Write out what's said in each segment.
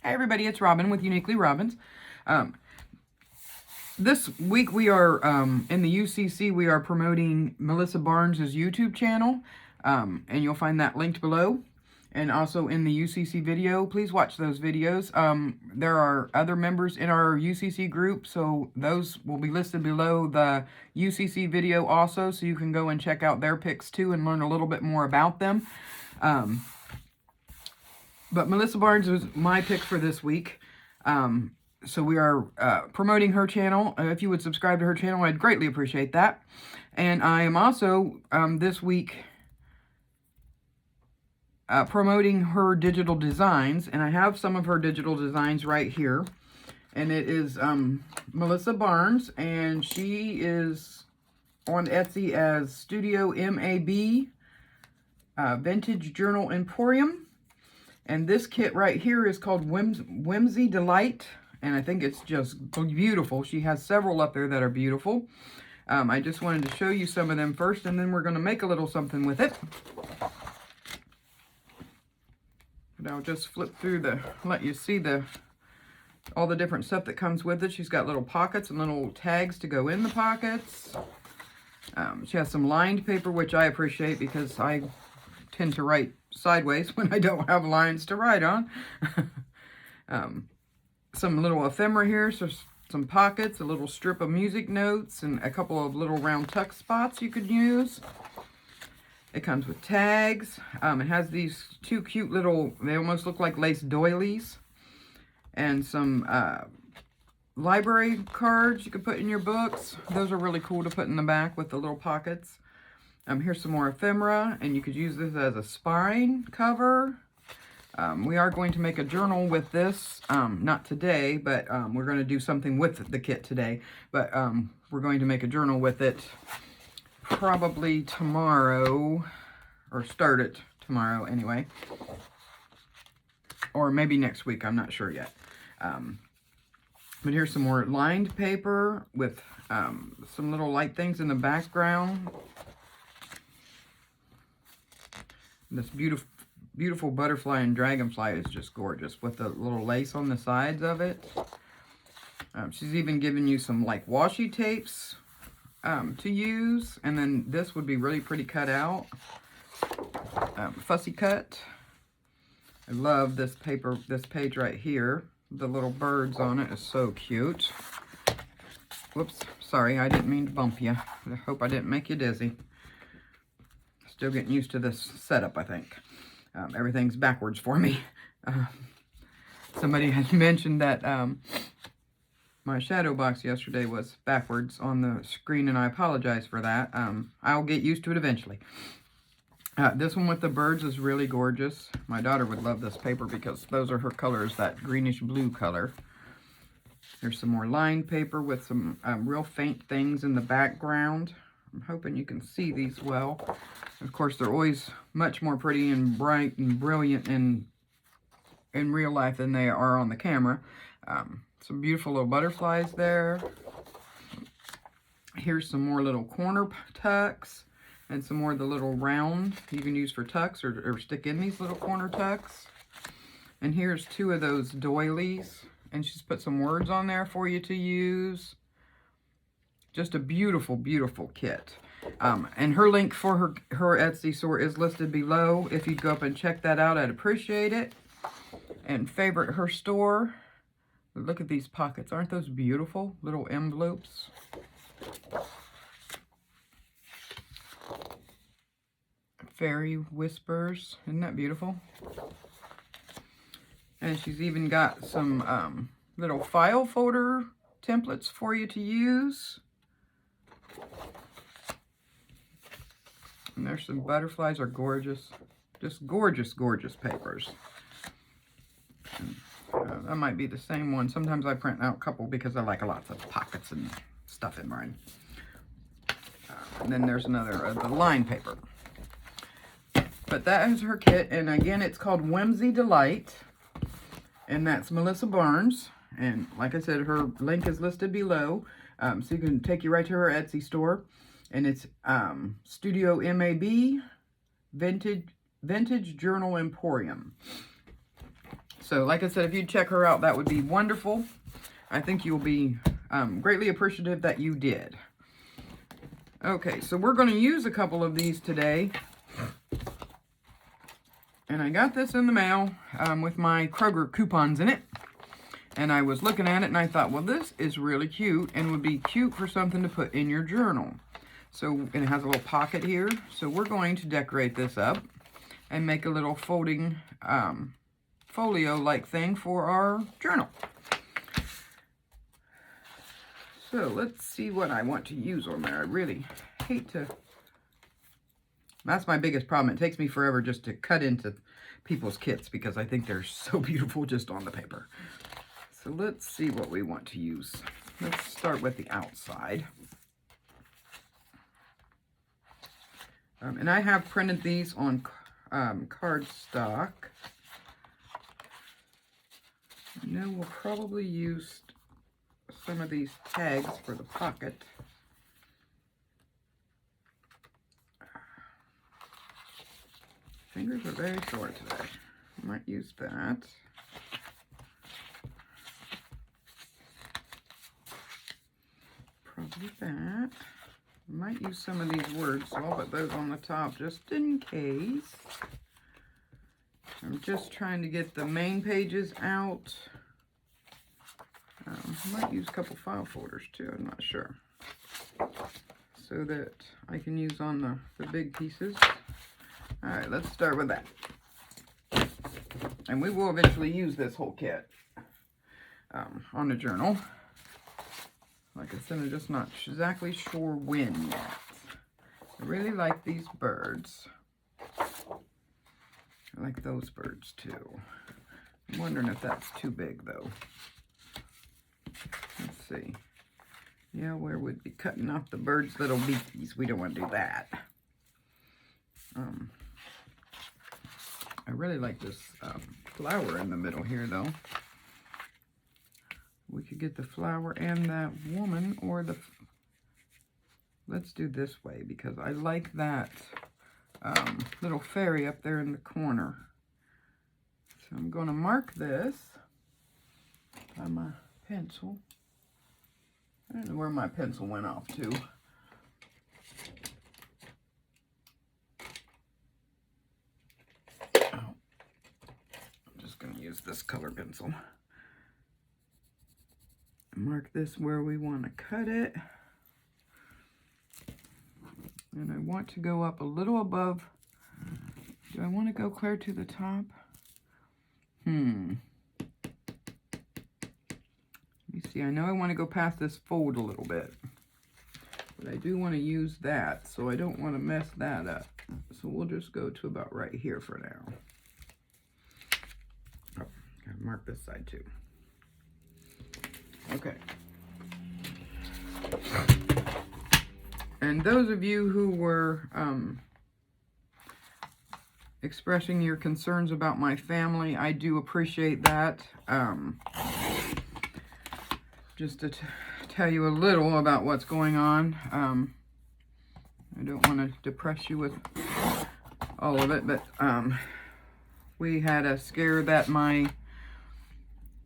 Hey everybody, it's Robin with Uniquelyrobins. This week we are, in the UCC, we are promoting Melissa Barnes' YouTube channel, and you'll find that linked below. And also in the UCC video, please watch those videos. There are other members in our UCC group, so those will be listed below the UCC video also, so you can go and check out their picks too and learn a little bit more about them. But Melissa Barnes was my pick for this week. So we are promoting her channel. If you would subscribe to her channel, I'd greatly appreciate that. And I am also, this week, promoting her digital designs. And I have some of her digital designs right here. And it is Melissa Barnes. And she is on Etsy as Studio MAB, Vintage Journal Emporium. And this kit right here is called Whimsy Delight. And I think it's just beautiful. She has several up there that are beautiful. I just wanted to show you some of them first, and then we're going to make a little something with it. But I'll just flip through let you see all the different stuff that comes with it. She's got little pockets and little tags to go in the pockets. She has some lined paper, which I appreciate because I tend to write sideways when I don't have lines to write on. Some little ephemera here, so some pockets, a little strip of music notes, and a couple of little round tuck spots you could use. It comes with tags. It has these two cute little, they almost look like lace doilies, and some library cards you could put in your books. Those are really cool to put in the back with the little pockets. Here's some more ephemera, and you could use this as a spine cover. We are going to make a journal with this, not today, but we're going to do something with the kit today. But we're going to make a journal with it probably tomorrow, or start it tomorrow anyway. Or maybe next week, I'm not sure yet. But here's some more lined paper with some little light things in the background. This beautiful butterfly and dragonfly is just gorgeous with the little lace on the sides of it. She's even given you some like washi tapes to use. And then this would be really pretty cut out. Fussy cut. I love this paper, this page right here. The little birds on it is so cute. Whoops, sorry, I didn't mean to bump you. I hope I didn't make you dizzy. Still getting used to this setup, I think. Everything's backwards for me. Somebody had mentioned that my shadow box yesterday was backwards on the screen, and I apologize for that. I'll get used to it eventually. This one with the birds is really gorgeous. My daughter would love this paper because those are her colors, that greenish blue color. There's some more lined paper with some real faint things in the background. I'm hoping you can see these well. Of course, they're always much more pretty and bright and brilliant in real life than they are on the camera. Some beautiful little butterflies there. Here's some more little corner tucks and some more of the little round you can use for tucks or stick in these little corner tucks. And here's two of those doilies, and she's put some words on there for you to use. Just a beautiful, beautiful kit. And her link for her Etsy store is listed below. If you'd go up and check that out, I'd appreciate it. And favorite her store. Look at these pockets. Aren't those beautiful? Little envelopes. Fairy Whispers. Isn't that beautiful? And she's even got some little file folder templates for you to use. And there's some butterflies are gorgeous. Just gorgeous, gorgeous papers. That might be the same one. Sometimes I print out a couple because I like lots of pockets and stuff in mine. And then there's another, the line paper. But that is her kit. And again, it's called Whimsy Delight. And that's Melissa Barnes. And like I said, her link is listed below. So you can take you right to her Etsy store. And it's Studio MAB Vintage Journal Emporium. So like I said, if you'd check her out, that would be wonderful. I think you'll be greatly appreciative that you did. Okay, so we're going to use a couple of these today. And I got this in the mail with my Kroger coupons in it. And I was looking at it and I thought, well, this is really cute and would be cute for something to put in your journal. So, and it has a little pocket here. So we're going to decorate this up and make a little folding folio-like thing for our journal. So let's see what I want to use on there. I really hate to... That's my biggest problem. It takes me forever just to cut into people's kits because I think they're so beautiful just on the paper. So let's see what we want to use. Let's start with the outside. And I have printed these on cardstock. I know we'll probably use some of these tags for the pocket. Fingers are very sore today. I might use that. Probably that. I might use some of these words, so I'll put those on the top just in case. I'm just trying to get the main pages out. I might use a couple file folders too, I'm not sure. So that I can use on the big pieces. Alright, let's start with that. And we will eventually use this whole kit on the journal. Like I said, I'm just not exactly sure when yet. I really like these birds. I like those birds too. I'm wondering if that's too big though. Let's see. Yeah, where would be cutting off the bird's little beakies. We don't want to do that. I really like this flower in the middle here though. We could get the flower and that woman, or the... Let's do this way, because I like that little fairy up there in the corner. So I'm going to mark this by my pencil. I don't know where my pencil went off to. Oh. I'm just going to use this color pencil. Mark this where we want to cut it. And I want to go up a little above. Do I want to go clear to the top? Let me see. I know I want to go past this fold a little bit. But I do want to use that, so I don't want to mess that up. So we'll just go to about right here for now. Oh, gotta mark this side too. Okay. And those of you who were expressing your concerns about my family, I do appreciate that. Just to tell you a little about what's going on. I don't want to depress you with all of it, but we had a scare that my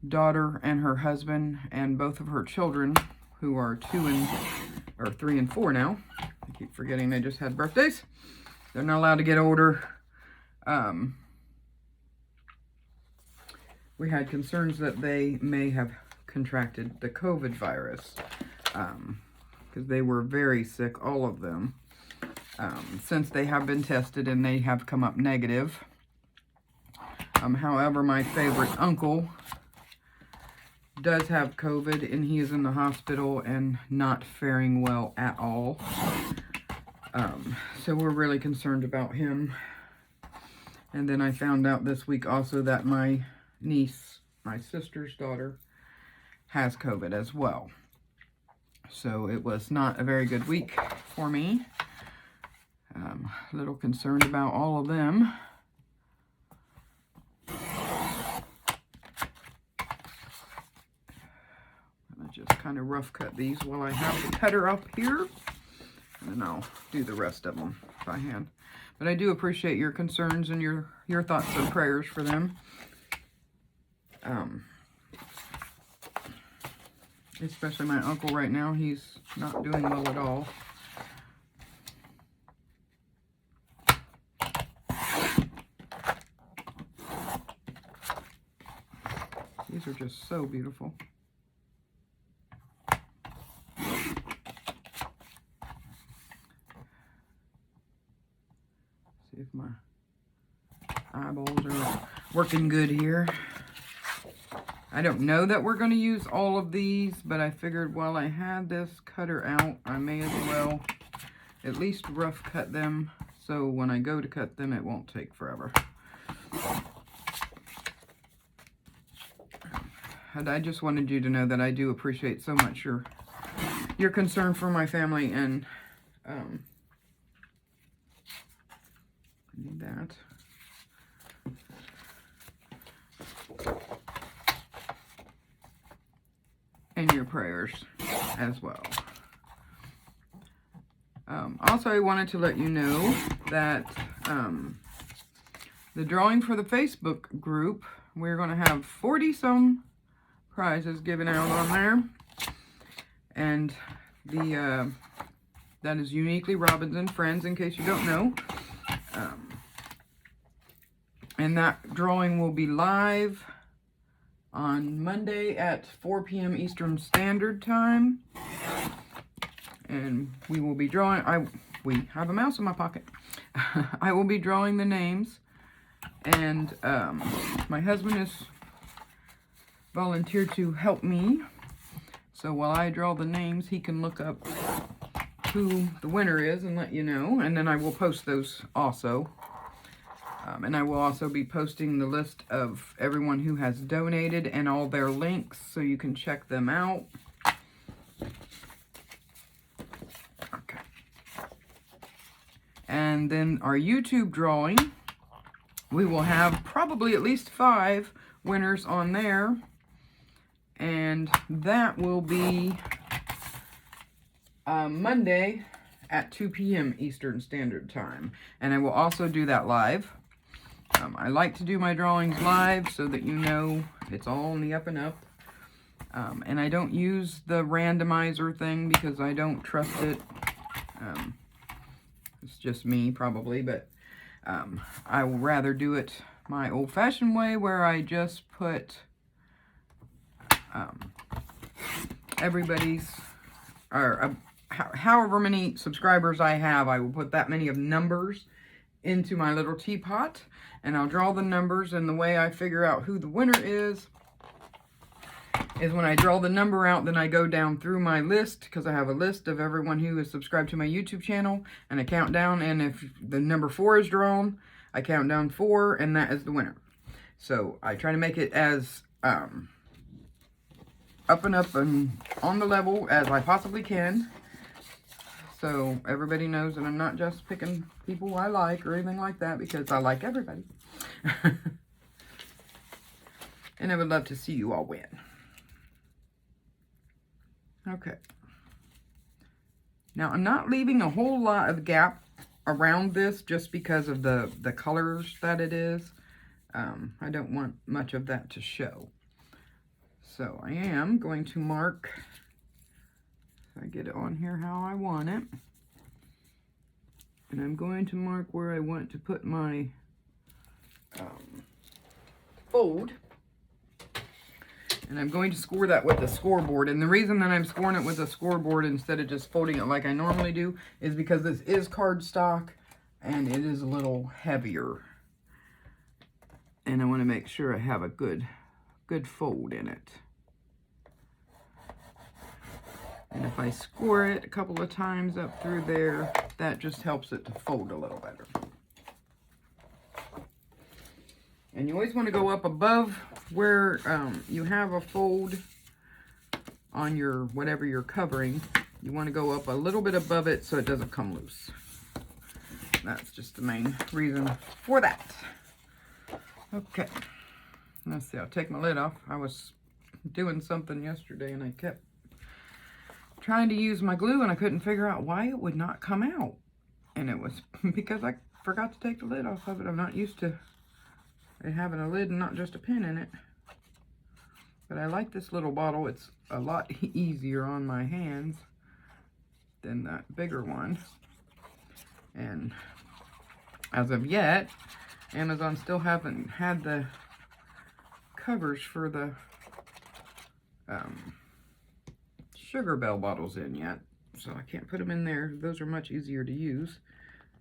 daughter and her husband and both of her children, who are 3 and 4 now. I keep forgetting they just had birthdays. They're not allowed to get older. We had concerns that they may have contracted the COVID virus because they were very sick, all of them, since they have been tested and they have come up negative. However, my favorite uncle does have COVID, and he is in the hospital and not faring well at all. So we're really concerned about him. And then I found out this week also that my niece, my sister's daughter, has COVID as well. So it was not a very good week for me. A little concerned about all of them. Just kind of rough cut these while I have the cutter up here, and then I'll do the rest of them by hand. But I do appreciate your concerns and your thoughts and prayers for them. Especially my uncle right now, he's not doing well at all. These are just so beautiful. See if my eyeballs are working good here. I don't know that we're going to use all of these, but I figured while I had this cutter out, I may as well at least rough cut them, so when I go to cut them, it won't take forever. And I just wanted you to know that I do appreciate so much your concern for my family, and I need that. And your prayers as well. Also, I wanted to let you know that the drawing for the Facebook group, we're going to have 40-some prizes given out on there. And that is Uniquelyrobins and Friends, in case you don't know. And that drawing will be live on Monday at 4 p.m. Eastern Standard Time. And we will be drawing, we have a mouse in my pocket. I will be drawing the names. And my husband has volunteered to help me. So while I draw the names, he can look up who the winner is and let you know. And then I will post those also. And I will also be posting the list of everyone who has donated and all their links, so you can check them out. Okay. And then our YouTube drawing, we will have probably at least 5 winners on there. And that will be Monday at 2 p.m. Eastern Standard Time. And I will also do that live. I like to do my drawings live so that you know it's all in the up and up. And I don't use the randomizer thing because I don't trust it. It's just me probably, but I will rather do it my old-fashioned way, where I just put everybody's, or however many subscribers I have, I will put that many of numbers into my little teapot, and I'll draw the numbers. And the way I figure out who the winner is when I draw the number out, then I go down through my list, because I have a list of everyone who is subscribed to my YouTube channel, and I count down, and if the number 4 is drawn, I count down 4, and that is the winner. So I try to make it as up and up and on the level as I possibly can. So everybody knows that I'm not just picking people I like or anything like that, because I like everybody. And I would love to see you all win. Okay. Now I'm not leaving a whole lot of gap around this just because of the colors that it is. I don't want much of that to show. So I am going to mark, I get it on here how I want it. And I'm going to mark where I want to put my fold. And I'm going to score that with a scoreboard. And the reason that I'm scoring it with a scoreboard instead of just folding it like I normally do is because this is cardstock and it is a little heavier. And I want to make sure I have a good fold in it. And if I score it a couple of times up through there, that just helps it to fold a little better. And you always want to go up above where you have a fold on your, whatever you're covering. You want to go up a little bit above it so it doesn't come loose. That's just the main reason for that. Okay. Let's see, I'll take my lid off. I was doing something yesterday and I kept trying to use my glue and I couldn't figure out why it would not come out. And it was because I forgot to take the lid off of it. I'm not used to it having a lid and not just a pin in it. But I like this little bottle. It's a lot easier on my hands than that bigger one. And as of yet, Amazon still haven't had the covers for the Sugar Bell bottles in yet. So I can't put them in there. Those are much easier to use,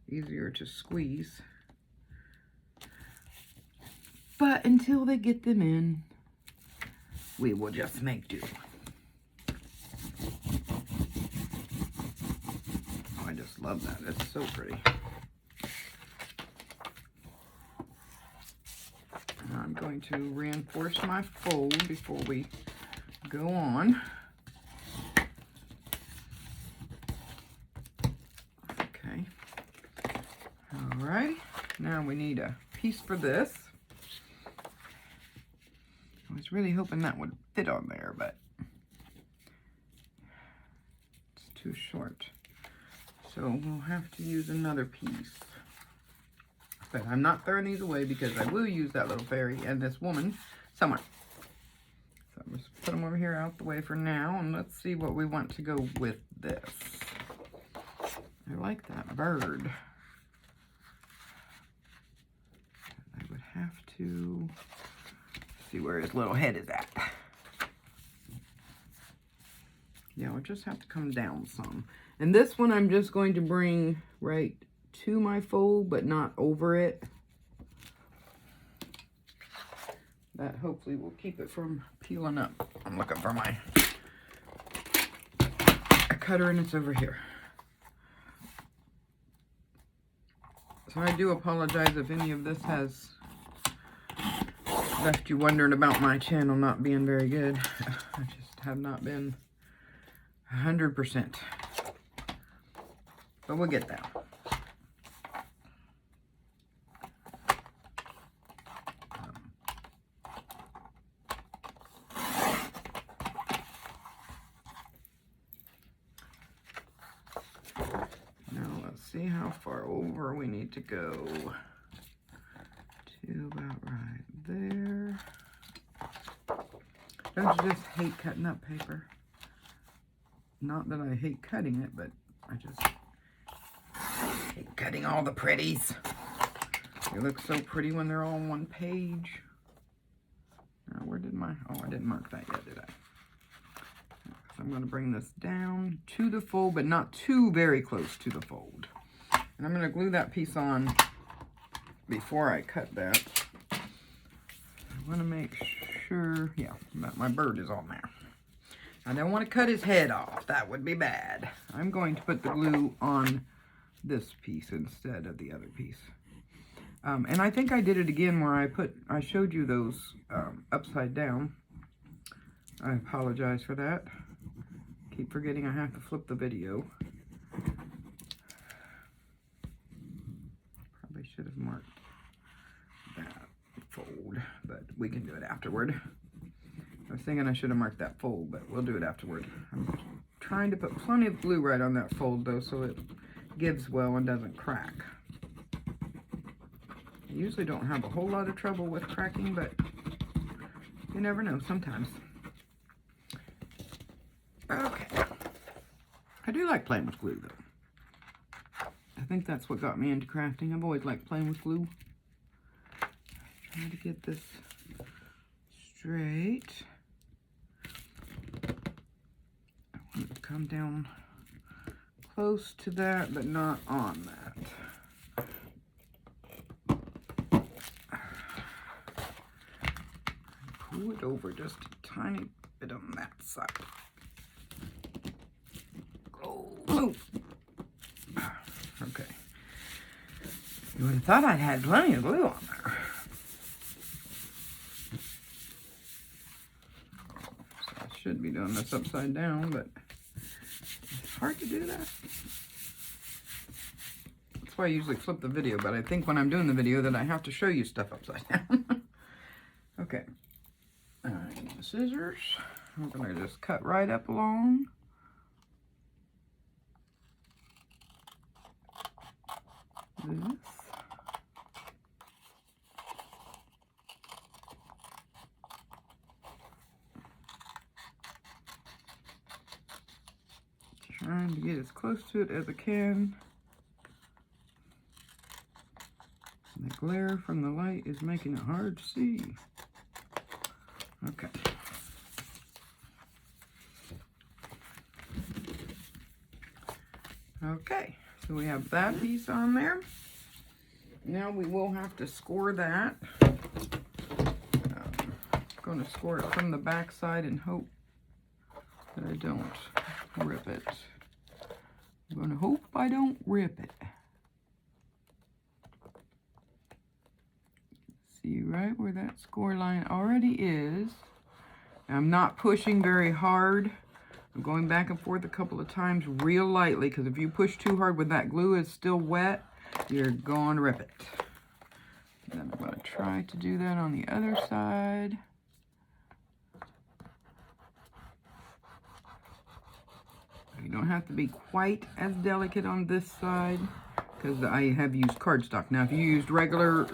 easier to squeeze. But until they get them in, we will just make do. Oh, I just love that. It's so pretty. I'm going to reinforce my fold before we go on. Okay. All right. Now we need a piece for this. I was really hoping that would fit on there, but it's too short. So we'll have to use another piece. But I'm not throwing these away because I will use that little fairy and this woman somewhere. So I'm just put them over here out the way for now, and let's see what we want to go with this. I like that bird. I would have to see where his little head is at. Yeah, we'll just have to come down some. And this one I'm just going to bring right to my fold, but not over it. That hopefully will keep it from peeling up. I'm looking for my cutter, and it's over here. So I do apologize if any of this has left you wondering about my channel not being very good. I just have not been 100%. But we'll get there. See how far over we need to go. To about right there. Don't you just hate cutting up paper? Not that I hate cutting it, but I just hate cutting all the pretties. They look so pretty when they're all on one page. Now, where did my, oh, I didn't mark that yet, did I? So I'm going to bring this down to the fold, but not too very close to the fold. And I'm going to glue that piece on before I cut that. I want to make sure, yeah, that my bird is on there. I don't want to cut his head off. That would be bad. I'm going to put the glue on this piece instead of the other piece. And I think I did it again where I showed you those upside down. I apologize for that. Keep forgetting I have to flip the video. Probably should have marked that fold, but we can do it afterward. I was thinking I should have marked that fold, but we'll do it afterward. I'm trying to put plenty of glue right on that fold though, so it gives well and doesn't crack. I usually don't have a whole lot of trouble with cracking, but you never know sometimes. Okay. I do like playing with glue though. I think that's what got me into crafting. I've always liked playing with glue. Trying to get this straight. I want it to come down close to that, but not on that. Pull it over just a tiny bit on that side. Oh, okay. You would have thought I'd had plenty of glue on there. So I should be doing this upside down, but it's hard to do that. That's why I usually flip the video, but I think when I'm doing the video that I have to show you stuff upside down. Okay. All right, the scissors. I'm going to just cut right up along. This. Trying to get as close to it as I can. And the glare from the light is making it hard to see. Okay. Okay, so we have that piece on there. Now we will have to score that. I'm going to score it from the back side and hope that I don't rip it. I'm going to hope I don't rip it. See right where that score line already is. I'm not pushing very hard. I'm going back and forth a couple of times real lightly, because if you push too hard when that glue is still wet, you're going to rip it. Then I'm going to try to do that on the other side. You don't have to be quite as delicate on this side, because I have used cardstock. Now, if you used regular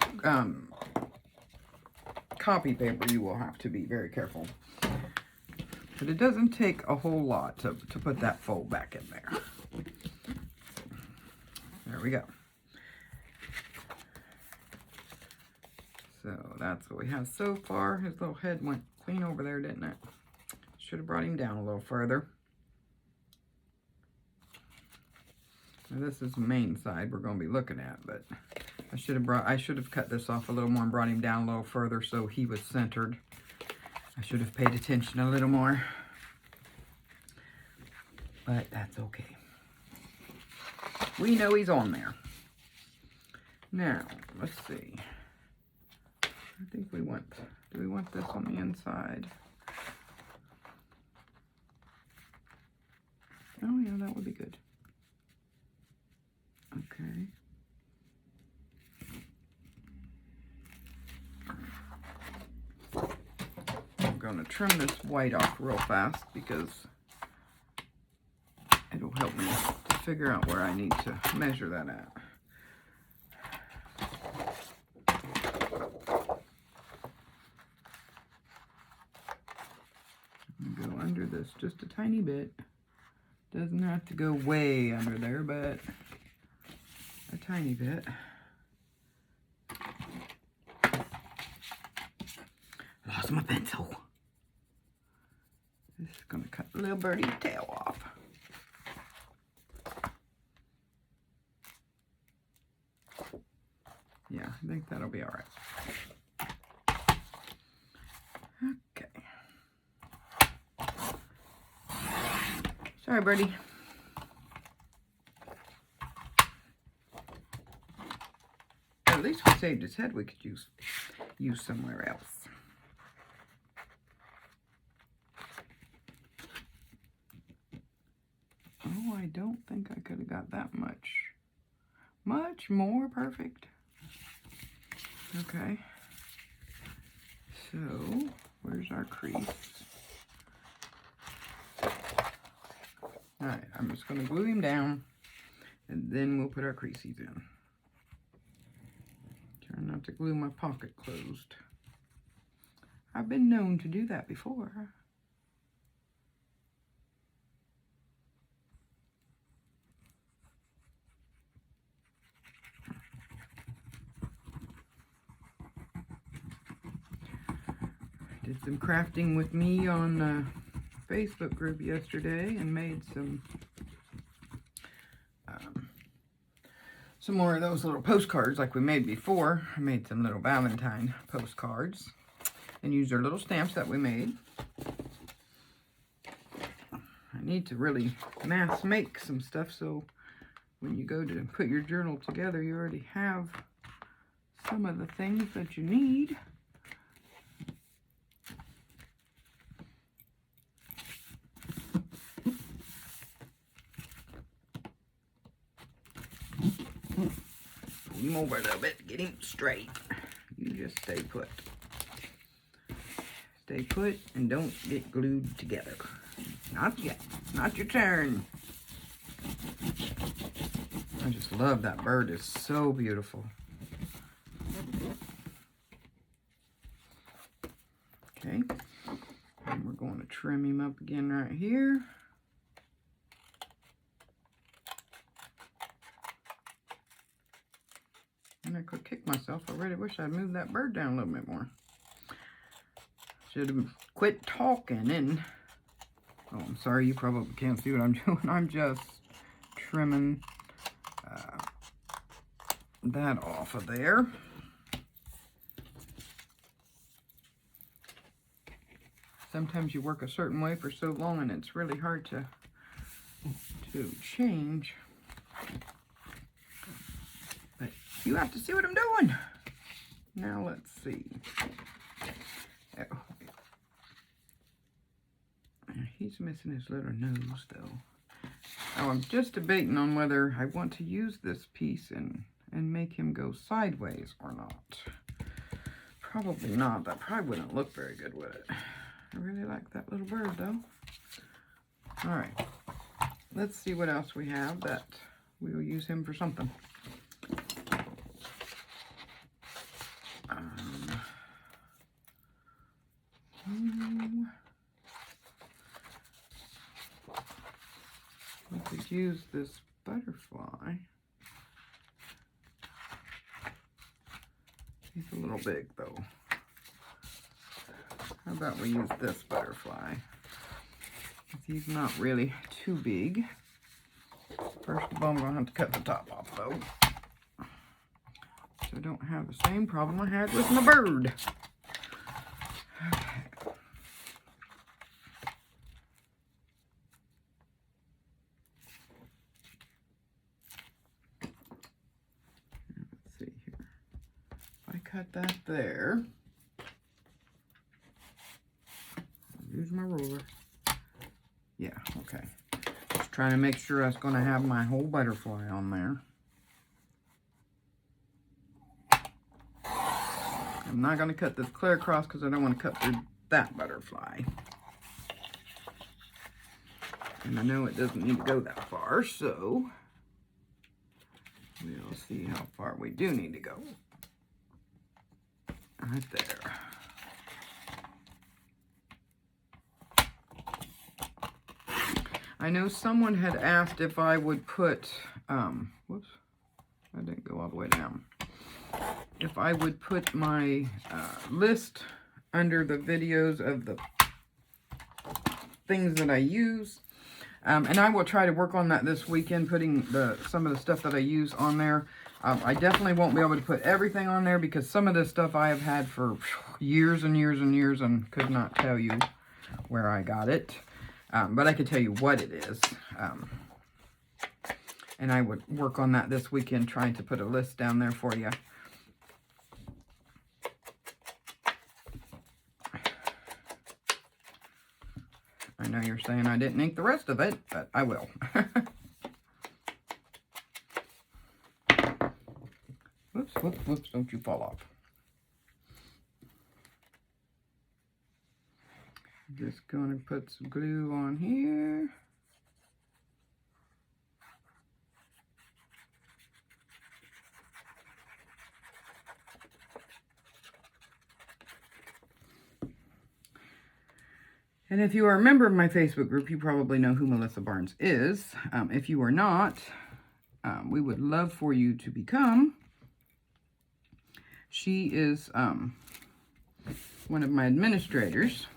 copy paper, you will have to be very careful. But it doesn't take a whole lot to put that fold back in there. There we go. So that's what we have so far. His little head went clean over there, didn't it? Should have brought him down a little further. Now this is the main side we're going to be looking at, but I should have cut this off a little more and brought him down a little further so he was centered. I should have paid attention a little more, but that's okay. We know he's on there. Now, let's see. I think we want, do we want this on the inside? Oh yeah, that would be good. Okay. I'm going to trim this white off real fast because it'll help me to figure out where I need to measure that at. I'm going to go under this just a tiny bit. Doesn't have to go way under there, but a tiny bit. Lost my pencil. This is going to cut little birdie's tail off. Yeah, I think that'll be all right. Okay. Sorry, birdie. At least we saved his head. We could use somewhere else. Oh, I don't think I could have got that much more perfect. Okay. So, where's our crease? Alright, I'm just going to glue him down, and then we'll put our creases in. Try not to glue my pocket closed. I've been known to do that before. Did some crafting with me on the Facebook group yesterday and made some more of those little postcards like we made before. I made some little Valentine postcards and used our little stamps that we made. I need to really mass make some stuff so when you go to put your journal together, you already have some of the things that you need. Pull him over a little bit to get him straight. You just stay put. Stay put and don't get glued together. Not yet. Not your turn. I just love that bird. It's so beautiful. Okay. And we're going to trim him up again right here. really wish I'd moved that bird down a little bit more. Should have quit talking and... Oh, I'm sorry, you probably can't see what I'm doing. I'm just trimming that off of there. Sometimes you work a certain way for so long and it's really hard to change. But you have to see what I'm doing. Now let's see. Oh. He's missing his little nose though. Oh, I'm just debating on whether I want to use this piece and make him go sideways or not. Probably not. That probably wouldn't look very good with it. I really like that little bird though. All right. Let's see what else we have that we will use him for something. We could use this butterfly. He's a little big though. How about we use this butterfly? He's not really too big. First of all, I'm going to have to cut the top off though, so I don't have the same problem I had with my bird. Okay. Let's see here. If I cut that there, use my ruler. Yeah, okay. Just trying to make sure I was going to have my whole butterfly on there. I'm not going to cut this clear across because I don't want to cut through that butterfly. And I know it doesn't need to go that far, so we'll see how far we do need to go. Right there. I know someone had asked if I would put, whoops, I didn't go all the way down. If I would put my list under the videos of the things that I use. And I will try to work on that this weekend, putting some of the stuff that I use on there. I definitely won't be able to put everything on there because some of this stuff I have had for years and years and years and could not tell you where I got it. But I can tell you what it is. And I would work on that this weekend, trying to put a list down there for you. I know you're saying I didn't ink the rest of it, but I will. Whoops, whoops, whoops, don't you fall off. Just going to put some glue on here. And if you are a member of my Facebook group, you probably know who Melissa Barnes is. If you are not, we would love for you to become. She is one of my administrators.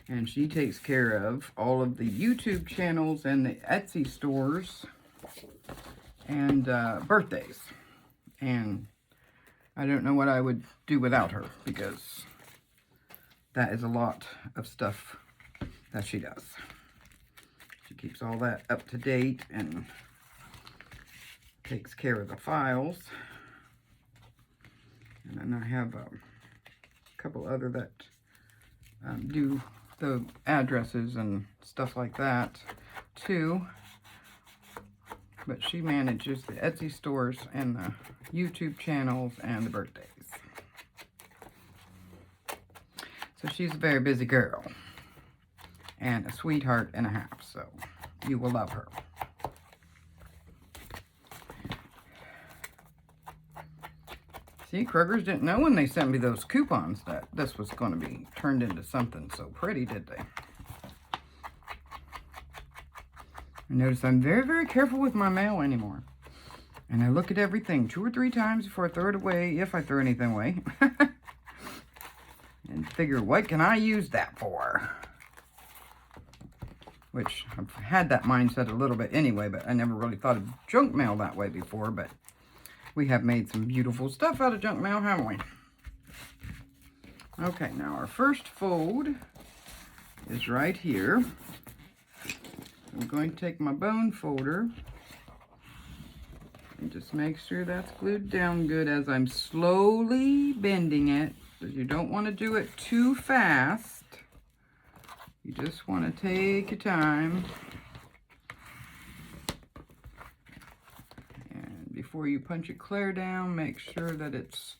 And she takes care of all of the YouTube channels and the Etsy stores and birthdays. And I don't know what I would do without her, because that is a lot of stuff that she does. She keeps all that up to date and takes care of the files. And then I have a couple other that do the addresses and stuff like that too. But she manages the Etsy stores and the YouTube channels and the birthdays. So she's a very busy girl. And a sweetheart and a half. So you will love her. See, Kroger's didn't know when they sent me those coupons that this was going to be turned into something so pretty, did they? I notice I'm very, very careful with my mail anymore. And I look at everything 2 or 3 times before I throw it away, if I throw anything away. And figure, what can I use that for? Which, I've had that mindset a little bit anyway, but I never really thought of junk mail that way before. But we have made some beautiful stuff out of junk mail, haven't we? Okay, now our first fold is right here. I'm going to take my bone folder and just make sure that's glued down good as I'm slowly bending it. Because you don't want to do it too fast. You just want to take your time. And before you punch it clear down, make sure that it's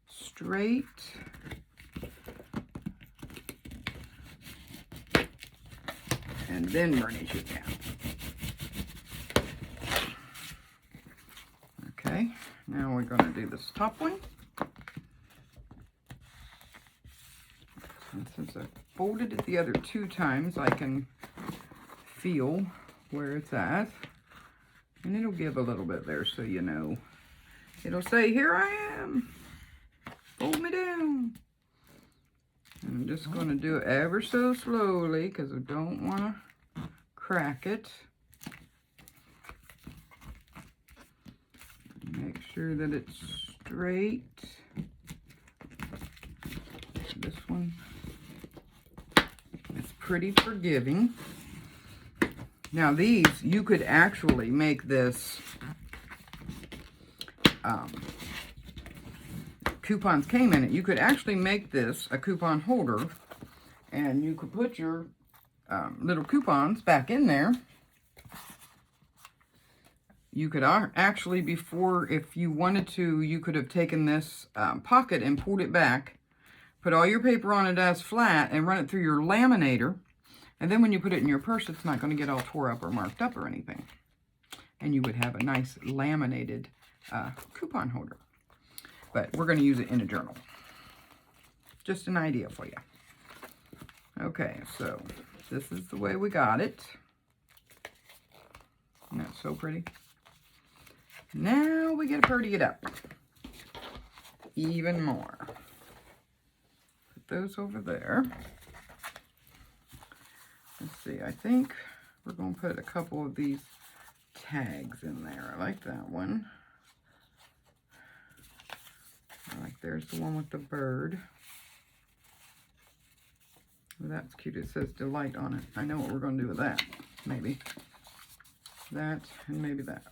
straight. And then burnish it down. Okay, now we're going to do this top one. And since I folded it the other 2 times, I can feel where it's at. And it'll give a little bit there so you know. It'll say, here I am. Fold me down. And I'm just going to do it ever so slowly because I don't want to crack it. Make sure that it's straight. This one is pretty forgiving. Now these, you could actually make this, coupons came in it. You could actually make this a coupon holder, and you could put your little coupons back in there. You could actually, before, if you wanted to, you could have taken this pocket and pulled it back, put all your paper on it as flat, and run it through your laminator. And then when you put it in your purse, it's not going to get all tore up or marked up or anything. And you would have a nice laminated coupon holder. But we're going to use it in a journal. Just an idea for you. Okay, so this is the way we got it. Isn't that so pretty? Now we get to pretty it up even more. Put those over there. Let's see, I think we're going to put a couple of these tags in there. I like that one. I like, there's the one with the bird. Oh, that's cute. It says delight on it. I know what we're going to do with that. Maybe that and maybe that.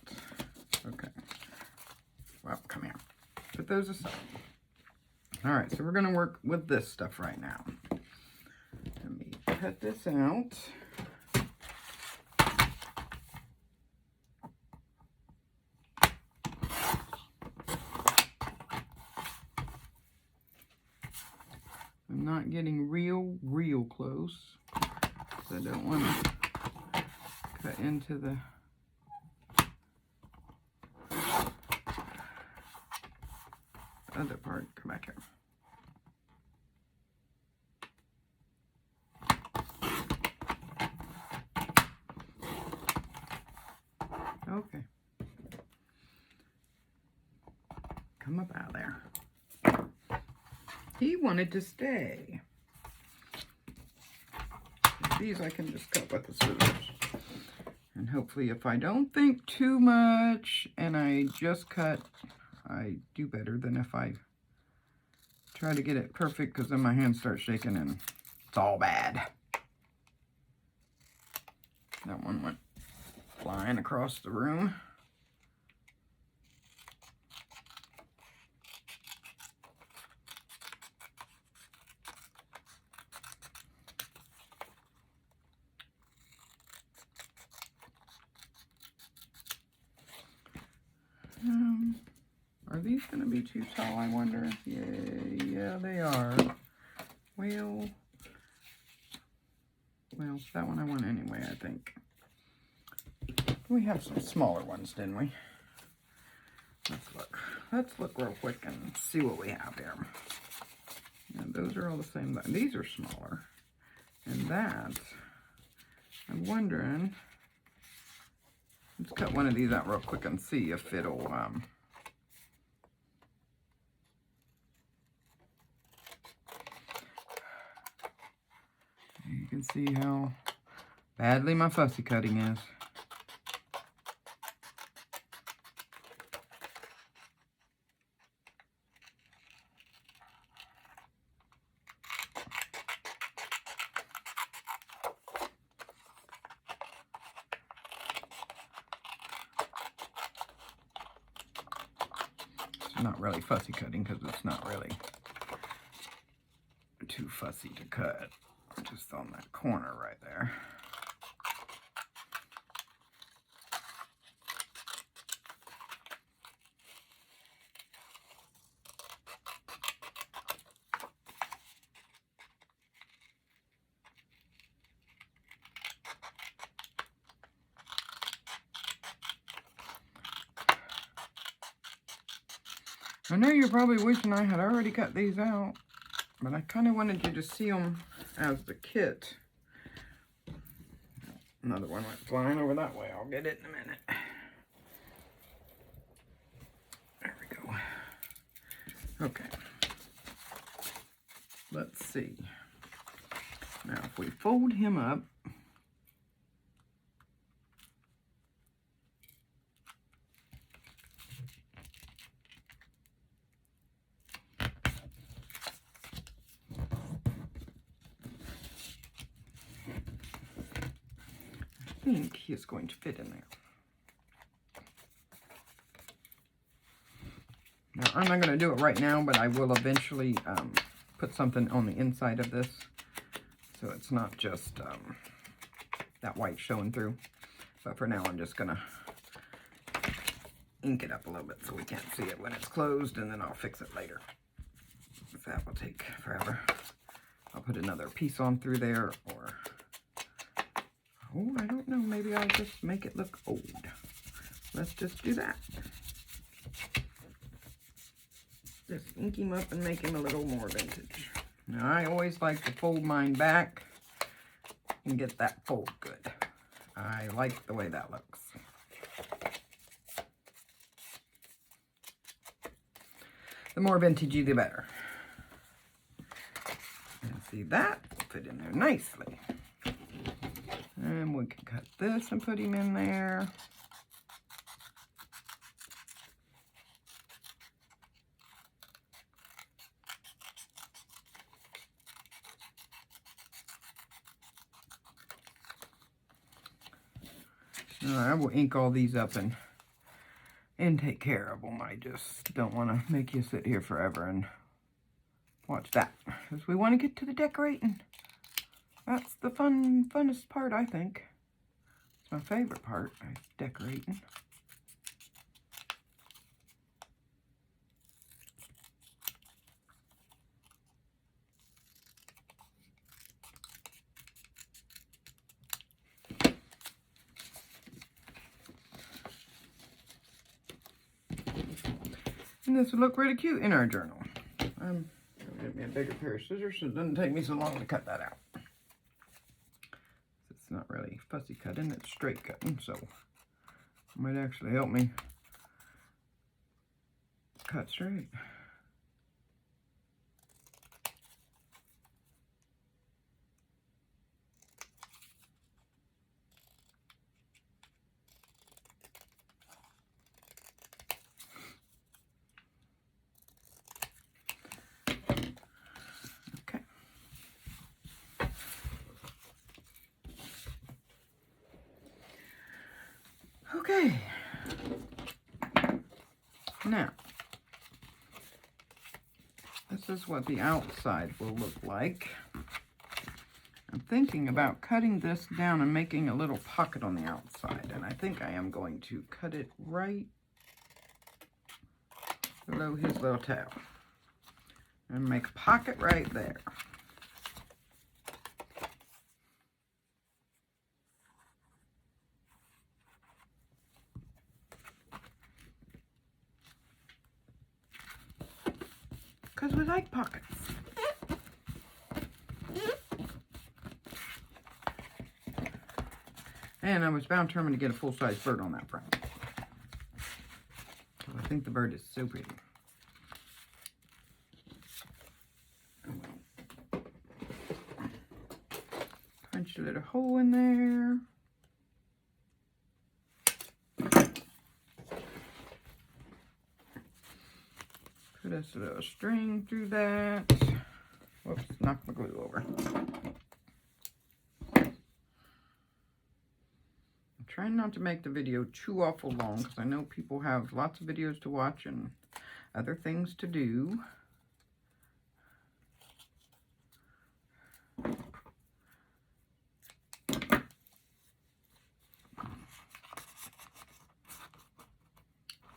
Okay. Well, come here. Put those aside. All right, so we're going to work with this stuff right now. Let me cut this out. I'm not getting real close, so I don't want to cut into the other part. Come back here. Okay. Come up out of there. He wanted to stay. These I can just cut with the scissors. And hopefully if I don't think too much and I just cut, I do better than if I try to get it perfect, because then my hands start shaking and it's all bad. That one went flying across the room. Are these going to be too tall, I wonder? Yeah, they are. Well, that one I want anyway, I think. We have some smaller ones, didn't we? Let's look. Let's look real quick and see what we have here. And those are all the same. These are smaller. And that, I'm wondering, Let's cut one of these out real quick and see if it'll, you can see how badly my fussy cutting is. Not really fussy cutting because it's not really too fussy to cut. Just on that corner right there. I know you're probably wishing I had already cut these out, but I kind of wanted you to see them as the kit. Another one went flying over that way. I'll get it in a minute. There we go. Okay. Let's see. Now, if we fold him up, I think he is going to fit in there. Now, I'm not going to do it right now, but I will eventually put something on the inside of this, so it's not just that white showing through. But for now, I'm just going to ink it up a little bit so we can't see it when it's closed, and then I'll fix it later. That will take forever. I'll put another piece on through there, or... oh, I don't know. Maybe I'll just make it look old. Let's just do that. Just ink him up and make him a little more vintage. Now, I always like to fold mine back and get that fold good. I like the way that looks. The more vintagey, the better. And see, that will fit in there nicely. And we can cut this and put him in there. I will ink all these up and take care of them. I just don't want to make you sit here forever and watch that, because we want to get to the decorating. That's the funnest part, I think. It's my favorite part, is decorating. And this would look really cute in our journal. I'm going to get me a bigger pair of scissors so it doesn't take me so long to cut that out. It's not really fussy cutting, it's straight cutting, so it might actually help me cut straight. Okay, now, this is what the outside will look like. I'm thinking about cutting this down and making a little pocket on the outside, and I think I am going to cut it right below his little tail and make a pocket right there. Because we like pockets. And I was bound determined to get a full-size bird on that frame. I think the bird is so pretty. Punch a little hole in there. Put us a little string through that. Whoops, knocked my glue over. I'm trying not to make the video too awful long because I know people have lots of videos to watch and other things to do.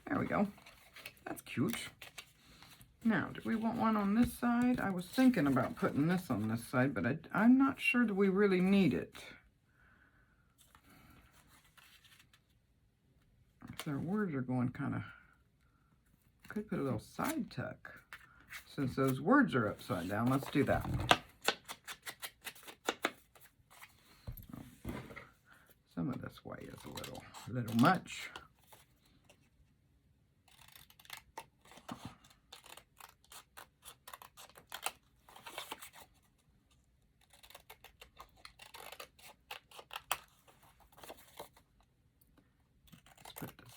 There we go. That's cute. Now, do we want one on this side? I was thinking about putting this on this side, but I'm not sure that we really need it. Their words are going kind of... Could put a little side tuck. Since those words are upside down, let's do that. Some of this white is a little much.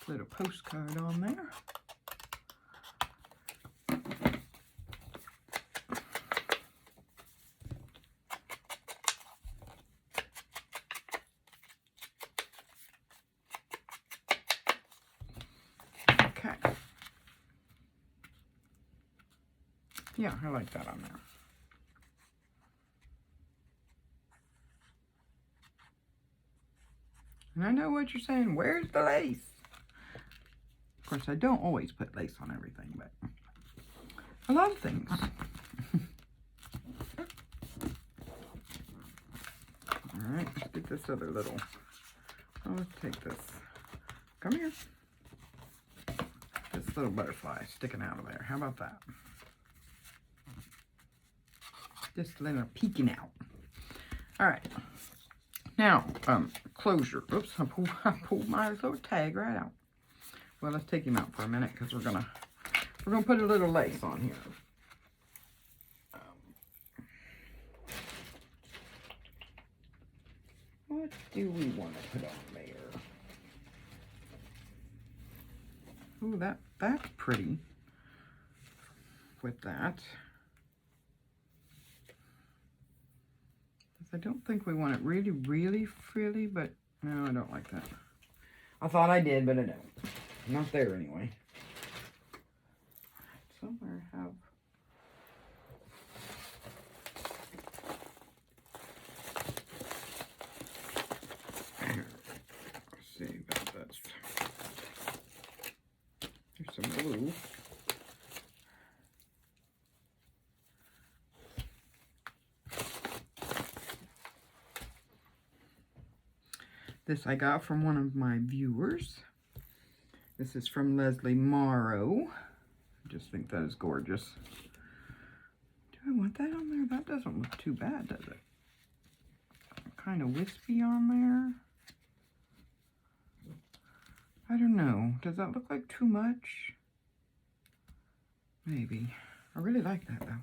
Little postcard on there. Okay. Yeah, I like that on there. And I know what you're saying. Where's the lace? Of course, I don't always put lace on everything, but a lot of things. Alright, let's get this other little... Oh, let's take this. Come here. This little butterfly sticking out of there. How about that? Just a little peeking out. Alright. Now, closure. Oops, I pulled my little tag right out. Well, let's take him out for a minute because we're gonna put a little lace on here. What do we want to put on there? Ooh, that's pretty. With that, I don't think we want it really, really frilly, but no, I don't like that. I thought I did, but I don't. Not there anyway. Somewhere have... Here. Let's see about this. Here's some blue. This I got from one of my viewers. This is from Leslie Morrow. I just think that is gorgeous. Do I want that on there? That doesn't look too bad, does it? Kind of wispy on there. I don't know. Does that look like too much? Maybe. I really like that though.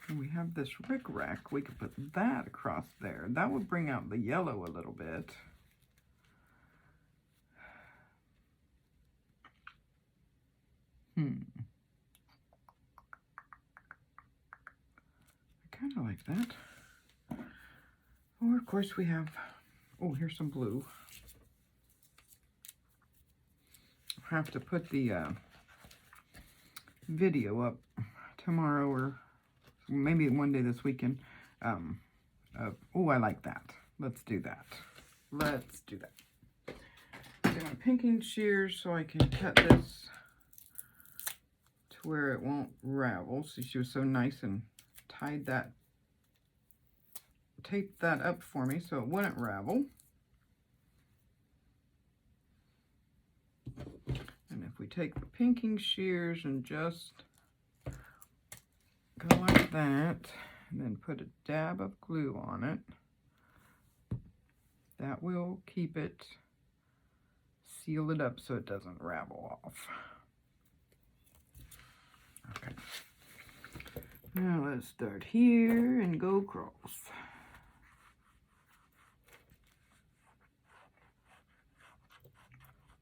And we have this rickrack. We could put that across there. That would bring out the yellow a little bit. I kind of like that. Or of course we have, oh, here's some blue. I'll have to put the video up tomorrow or maybe one day this weekend. Oh, I like that. Let's do that. Let's do that. Get my pinking shears so I can cut this to where it won't ravel. See, she was so nice and tied that, taped that up for me so it wouldn't ravel. And if we take the pinking shears and just go like that, and then put a dab of glue on it, That will keep it, seal it up so it doesn't ravel off. Okay. Now let's start here and go across.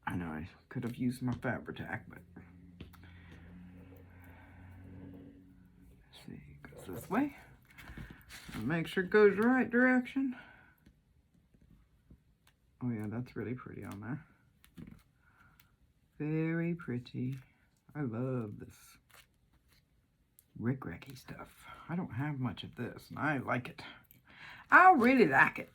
I know I could have used my Fabri-Tac, but let's see, it goes this way. And make sure it goes the right direction. Oh yeah, that's really pretty on there. Very pretty. I love this rick-racky stuff. I don't have much of this, and I like it. I really like it.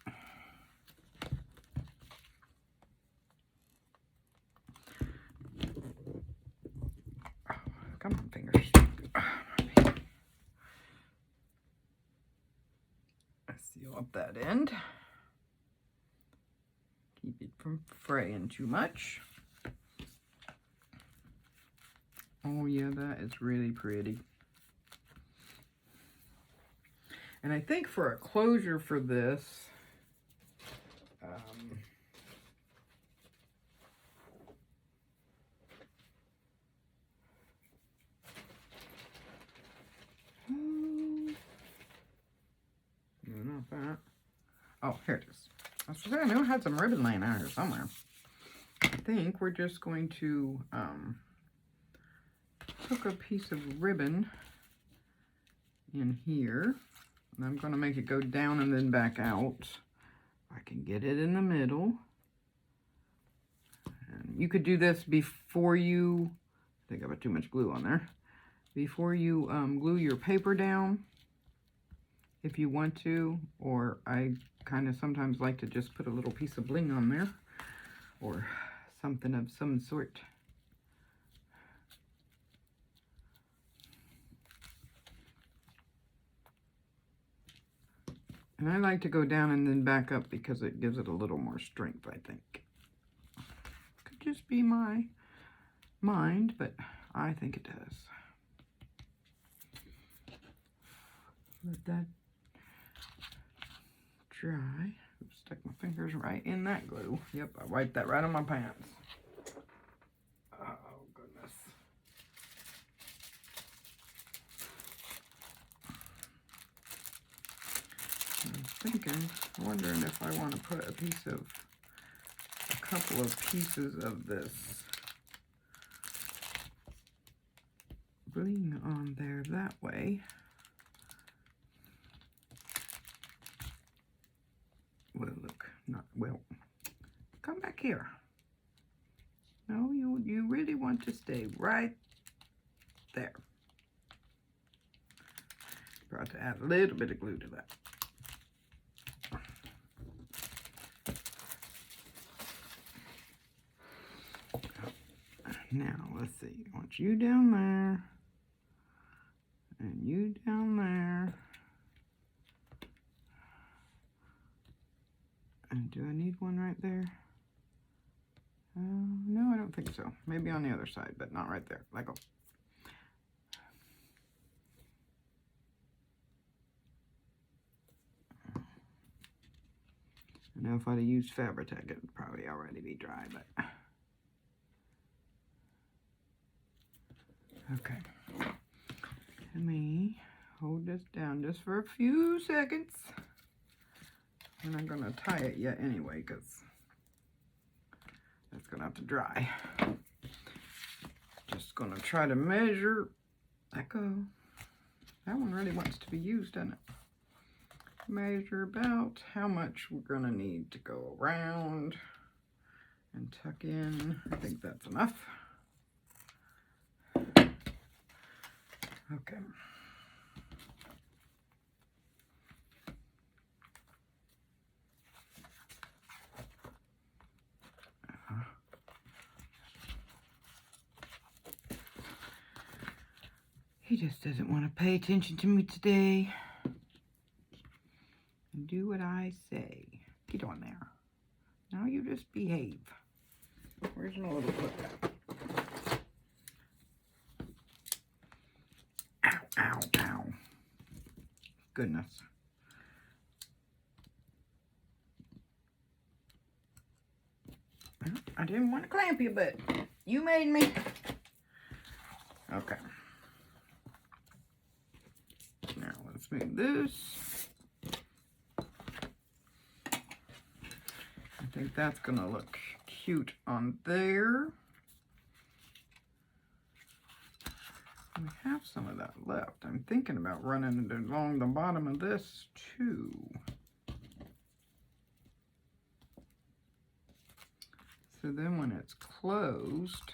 Oh, come on, fingers. Let's seal up that end. Keep it from fraying too much. Oh yeah, that is really pretty. And I think for a closure for this, no, not that. Oh, here it is. I was saying, I knew I had some ribbon laying out here somewhere. I think we're just going to hook a piece of ribbon in here. And I'm going to make it go down and then back out. I can get it in the middle. And you could do this before you, I think I put too much glue on there. Before you glue your paper down, if you want to. Or I kind of sometimes like to just put a little piece of bling on there. Or something of some sort. And I like to go down and then back up because it gives it a little more strength, I think. Could just be my mind, but I think it does. Let that dry. Oops, stuck my fingers right in that glue. Yep, I wiped that right on my pants. Oh, goodness. Wondering if I want to put a couple of pieces of this bling on there that way. Well, look, come back here. No, you really want to stay right there. Got to add a little bit of glue to that. Now, let's see. I want you down there. And you down there. And do I need one right there? No, I don't think so. Maybe on the other side, but not right there. Let go. I know if I'd have used Fabri-Tac, it would probably already be dry, but... Okay. Let me hold this down just for a few seconds. I'm not going to tie it yet anyway, because that's going to have to dry. Just going to try to measure. Let go. That one really wants to be used, doesn't it? Measure about how much we're going to need to go around and tuck in. I think that's enough. Okay. He just doesn't want to pay attention to me today. And do what I say. Get on there. Now you just behave. Where's my little foot at? Ow, ow, ow. Goodness. I didn't want to clamp you, but you made me. Okay. Now let's move this. I think that's going to look cute on there. We have some of that left. I'm thinking about running it along the bottom of this too. So then when it's closed,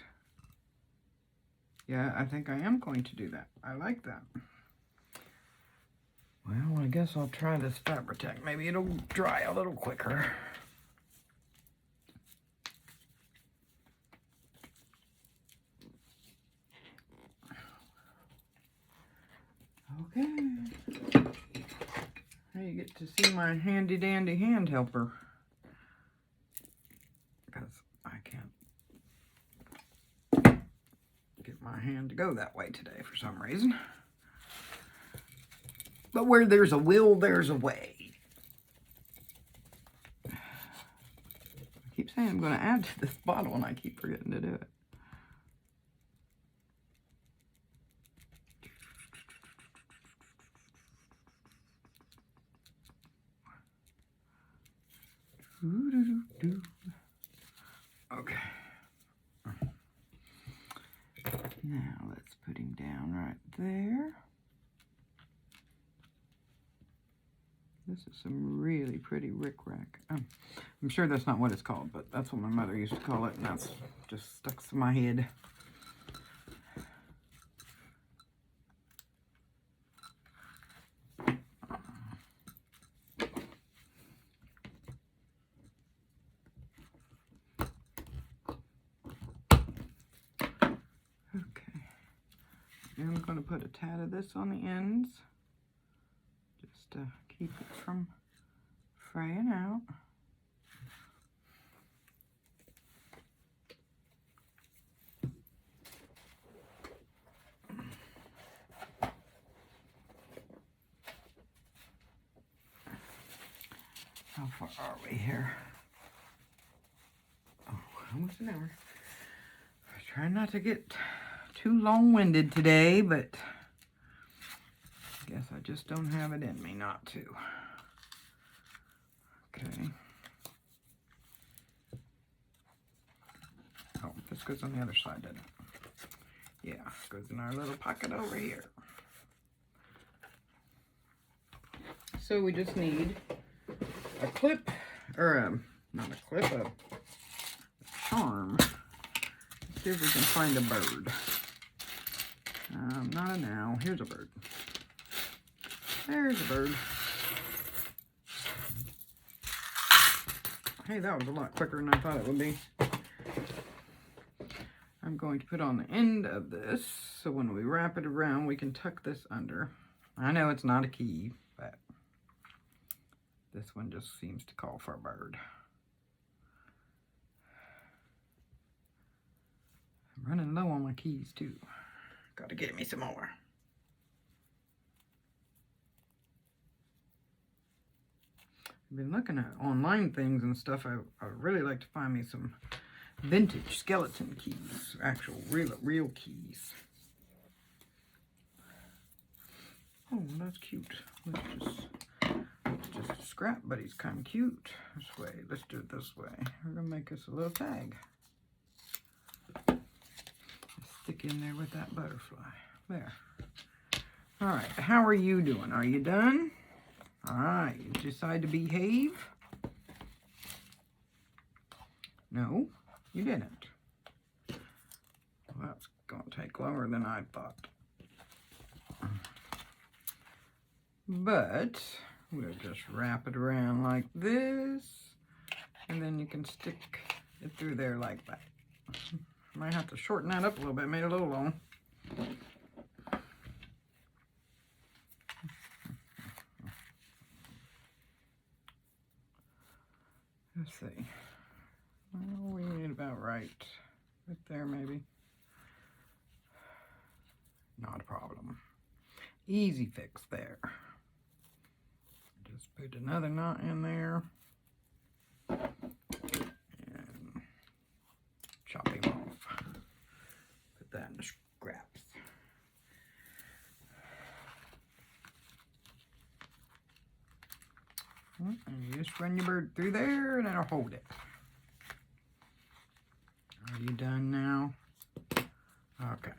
yeah, I think I am going to do that. I like that. Well, I guess I'll try this Fabri-Tac. Maybe it'll dry a little quicker. Okay. Now you get to see my handy dandy hand helper. Because I can't get my hand to go that way today for some reason. But where there's a will, there's a way. I keep saying I'm going to add to this bottle and I keep forgetting to do it. Okay. Now let's put him down right there. This is some really pretty rickrack. I'm sure that's not what it's called, but that's what my mother used to call it, and that's just stuck to my head. I'm going to put a tad of this on the ends, just to keep it from fraying out. How far are we here? Oh, almost an hour. I try not to get too long-winded today, but I guess I just don't have it in me not to. Okay. Oh, this goes on the other side, doesn't it? Yeah, it goes in our little pocket over here. So we just need a clip, or not a clip, a charm. Let's see if we can find a bird. Not an owl. Here's a bird. There's a bird. Hey, that was a lot quicker than I thought it would be. I'm going to put on the end of this, so when we wrap it around, we can tuck this under. I know it's not a key, but this one just seems to call for a bird. I'm running low on my keys, too. Gotta get me some more. I've been looking at online things and stuff. I really like to find me some vintage skeleton keys, actual real keys. Oh, that's cute. Let's just scrap, but he's kind of cute. This way. Let's do it this way. We're gonna make us a little tag. Stick in there with that butterfly. There. All right, how are you doing? Are you done? All right, you decide to behave? No, you didn't. Well, that's going to take longer than I thought. But we'll just wrap it around like this, and then you can stick it through there like that. Might have to shorten that up a little bit, made it a little long. Let's see. Well, we need about right there maybe. Not a problem. Easy fix there. Just put another knot in there. And And you just run your bird through there and it'll hold it. Are you done now? Okay.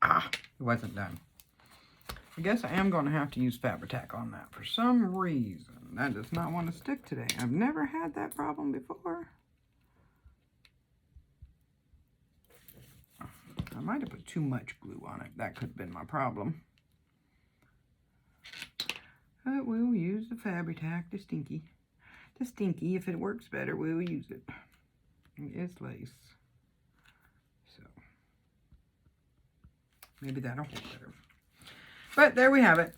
Ah, it wasn't done. I guess I am going to have to use Fabri-Tac on that for some reason. That does not want to stick today. I've never had that problem before. I might have put too much glue on it. That could have been my problem. But we'll use the Fabri-Tac, the stinky. The stinky, if it works better, we'll use it. It is lace. So, maybe that'll hold better. But there we have it.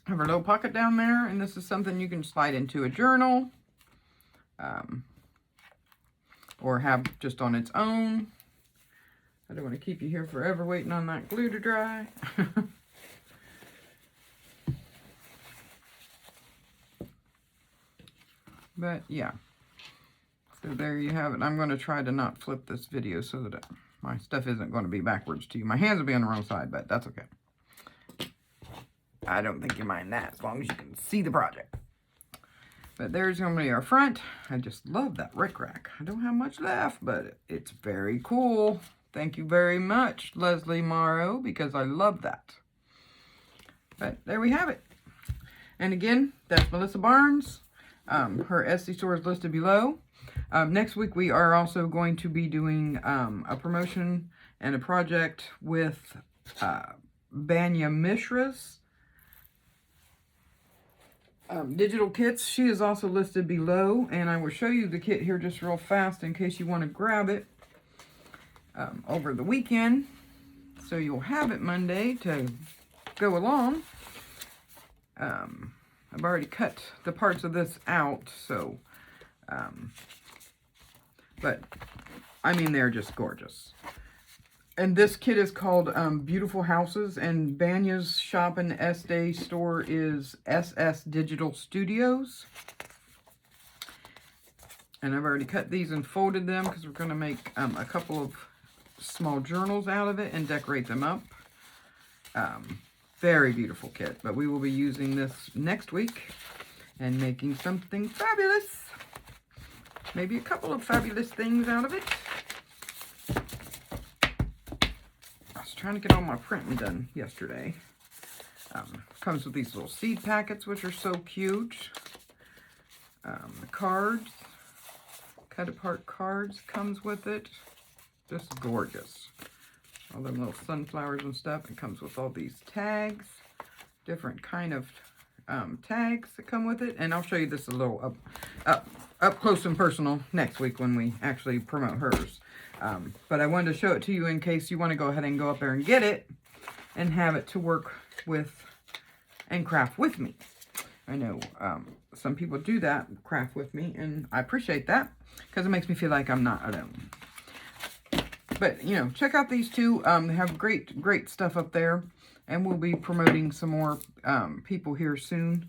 Have our little pocket down there, and this is something you can slide into a journal. Or have just on its own. I don't want to keep you here forever waiting on that glue to dry. But yeah, so there you have it. I'm going to try to not flip this video so that my stuff isn't going to be backwards to you. My hands will be on the wrong side, but that's okay. I don't think you mind that as long as you can see the project. But there's going to be our front. I just love that rickrack. I don't have much left, but it's very cool. Thank you very much, Leslie Morrow, because I love that. But there we have it. And again, that's Melissa Barnes. Her Etsy store is listed below. Next week, we are also going to be doing a promotion and a project with Banya Mishra's digital kits. She is also listed below, and I will show you the kit here just real fast in case you want to grab it over the weekend. So you'll have it Monday to go along. I've already cut the parts of this out, so, but, I mean, they're just gorgeous. And this kit is called Beautiful Houses, and Banya's shop and Estee store is SS Digital Studios. And I've already cut these and folded them because we're going to make a couple of small journals out of it and decorate them up. Very beautiful kit, but we will be using this next week and making something fabulous. Maybe a couple of fabulous things out of it. I was trying to get all my printing done yesterday. Comes with these little seed packets, which are so cute. The cards, cut apart cards comes with it. Just gorgeous. All them little sunflowers and stuff. It comes with all these tags, different kind of tags that come with it. And I'll show you this a little up close and personal next week when we actually promote hers. But I wanted to show it to you in case you want to go ahead and go up there and get it and have it to work with and craft with me. I know some people do that, craft with me, and I appreciate that because it makes me feel like I'm not alone. But, you know, check out these two. They have great stuff up there. And we'll be promoting some more people here soon.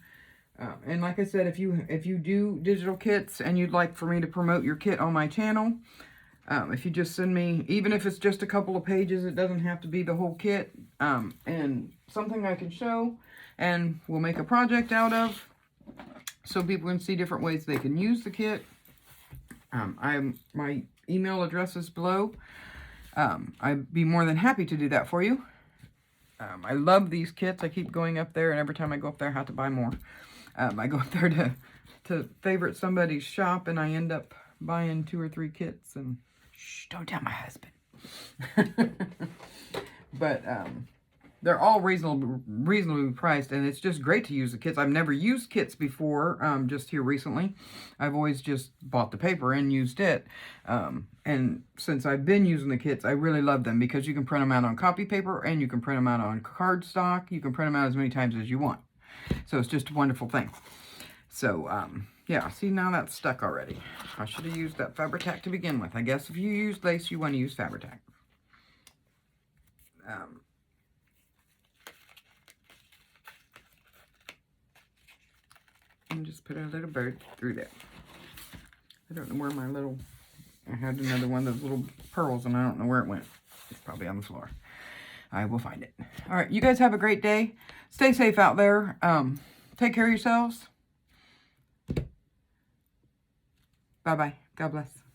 And like I said, if you do digital kits and you'd like for me to promote your kit on my channel, if you just send me, even if it's just a couple of pages, it doesn't have to be the whole kit, and something I can show, and we'll make a project out of, so people can see different ways they can use the kit. My email address is below. I'd be more than happy to do that for you. I love these kits. I keep going up there, and every time I go up there, I have to buy more. I go up there to favorite somebody's shop, and I end up buying 2 or 3 kits. And shh, don't tell my husband. But they're all reasonably priced, and it's just great to use the kits. I've never used kits before, just here recently. I've always just bought the paper and used it. And since I've been using the kits, I really love them because you can print them out on copy paper and you can print them out on cardstock. You can print them out as many times as you want. So it's just a wonderful thing. So, yeah, see, now that's stuck already. I should have used that Fabri-Tac to begin with. I guess if you use lace, you want to use Fabri-Tac. And just put a little bird through there. I don't know where my little, had another one of those little pearls, and I don't know where it went. It's probably on the floor. I will find it. All right, you guys have a great day. Stay safe out there. Take care of yourselves. Bye-bye. God bless.